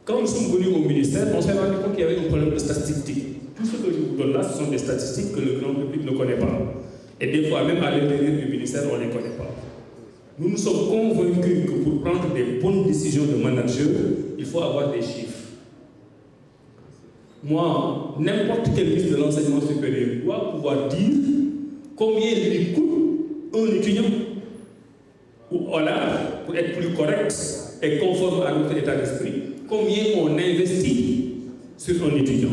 Quand nous sommes venus au ministère, on s'est rendu compte qu'il y avait un problème de statistique. Tout ce que je vous donne là, ce sont des statistiques que le grand public ne connaît pas. Et des fois, même à l'intérieur du ministère, on ne les connaît pas. Nous nous sommes convaincus que pour prendre des bonnes décisions de manager, il faut avoir des chiffres. Moi, n'importe quel ministre de l'enseignement supérieur doit pouvoir dire combien lui coûte un étudiant. Ou alors, pour être plus correct et conforme à notre état d'esprit, combien on investit sur un étudiant.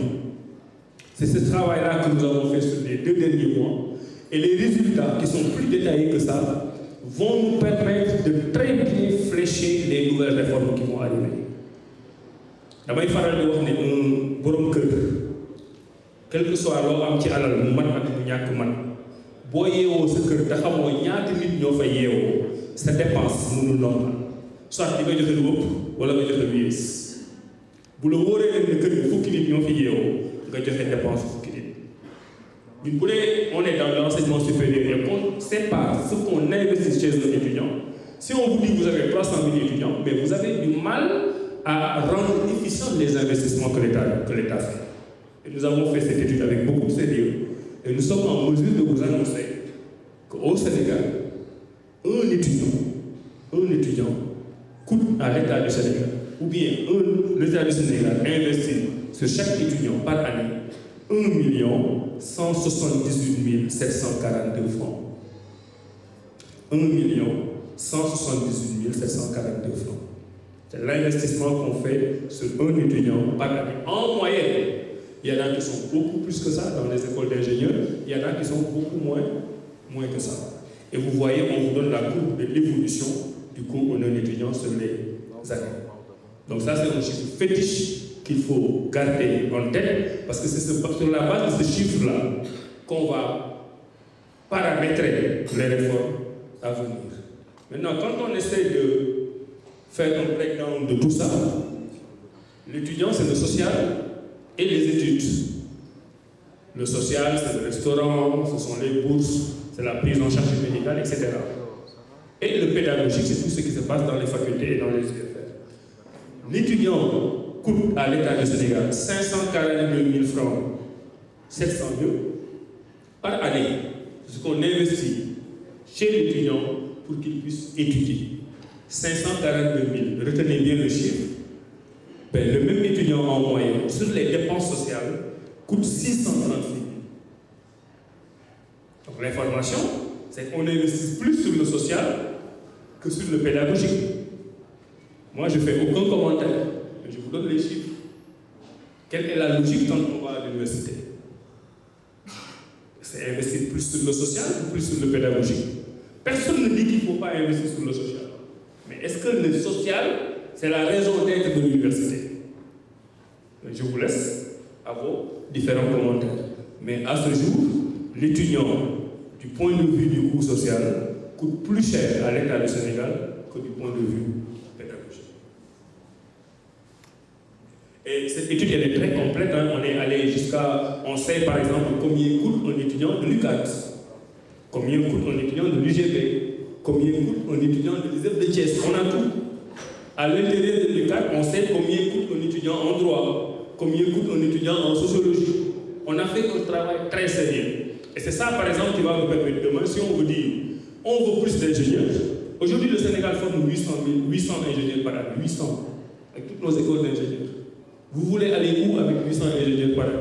C'est ce travail-là que nous avons fait sur les 2 derniers mois. Et les résultats, qui sont plus détaillés que ça, vont nous permettre de très bien flécher les nouvelles réformes qui vont arriver. Damay faral di wax ne un borom kër quel que soit loo am ci alal mu man ak mu ñàkk man boo yeewoo sa kër te xamoo ñaata nit ñoo fa yeewoo sa dépense mënul normal soit di nga joxe lu ëpp wala nga joxe lu yées bu la wóoree leen ne kër gi fukki nit ñoo fi yeewoo nga joxe dépense fukki nit ñun bu dee on est dans l'enseignement supérieur et qu'on sépare ce qu'on investit chez un étudiant, si on vous dit que vous avez 300 000 étudiants, mais vous avez du mal à rendre efficients les investissements que l'État fait. Et nous avons fait cette étude avec beaucoup de sérieux. Et nous sommes en mesure de vous annoncer qu'au Sénégal, un étudiant coûte à l'État du Sénégal, ou bien l'État du Sénégal investit sur chaque étudiant par année 1 178 742 francs. 1 178 742 francs. C'est l'investissement qu'on fait sur un étudiant par année. En moyenne, il y en a qui sont beaucoup plus que ça dans les écoles d'ingénieurs, il y en a qui sont beaucoup moins que ça. Et vous voyez, on vous donne la courbe de l'évolution du coût d'un étudiant sur les années. Donc ça, c'est un chiffre fétiche qu'il faut garder en tête, parce que c'est sur la base de ce chiffre-là qu'on va paramétrer les réformes à venir. Maintenant, quand on essaie de faire un breakdown de tout ça, l'étudiant, c'est le social et les études. Le social, c'est le restaurant, ce sont les bourses, c'est la prise en charge médicale, etc. Et le pédagogique, c'est tout ce qui se passe dans les facultés et dans les UFR. L'étudiant coûte à l'État du Sénégal 542 000 francs 702 par année. C'est ce qu'on investit chez l'étudiant pour qu'il puisse étudier. 542 000, retenez bien le chiffre. Ben, le même étudiant en moyenne, sur les dépenses sociales, coûte 636 000. Donc l'information, c'est qu'on investit plus sur le social que sur le pédagogique. Moi, je ne fais aucun commentaire. Je vous donne les chiffres. Quelle est la logique quand on va à l'université? C'est investir plus sur le social ou plus sur le pédagogique? Personne ne dit qu'il ne faut pas investir sur le social. Mais est-ce que le social, c'est la raison d'être de l'université? Je vous laisse à vos différents commentaires. Mais à ce jour, l'étudiant, du point de vue du coût social, coûte plus cher à l'État du Sénégal que du point de vue pédagogique. Et cette étude, elle est très complète. Hein. On est allé jusqu'à... On sait par exemple combien coûte un étudiant de l'UCAD, combien coûte un étudiant de l'UGB, combien coûte un étudiant de l'ISEP de Thiès. On a tout. À l'intérieur de l'UCAD, on sait combien coûte un étudiant en droit, combien coûte un étudiant en sociologie. On a fait un travail très sérieux. Et c'est ça, par exemple, qui va nous permettre demain, si on veut dire, on veut plus d'ingénieurs. Aujourd'hui, le Sénégal forme 800 ingénieurs par année, 800, avec toutes nos écoles d'ingénieurs. Vous voulez aller où avec 800 ingénieurs par année?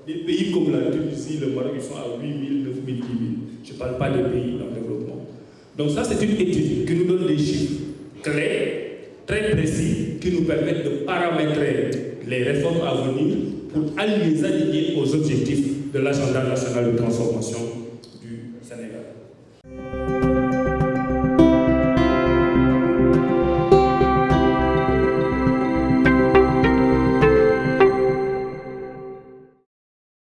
Des pays comme la Tunisie, le Maroc, ils sont à 8 000, 9 000, 10 000. Je ne parle pas des pays en développement. Donc ça, c'est une étude qui nous donne des chiffres clairs, très précis, qui nous permettent de paramétrer les réformes à venir pour les aligner aux objectifs de l'agenda national de transformation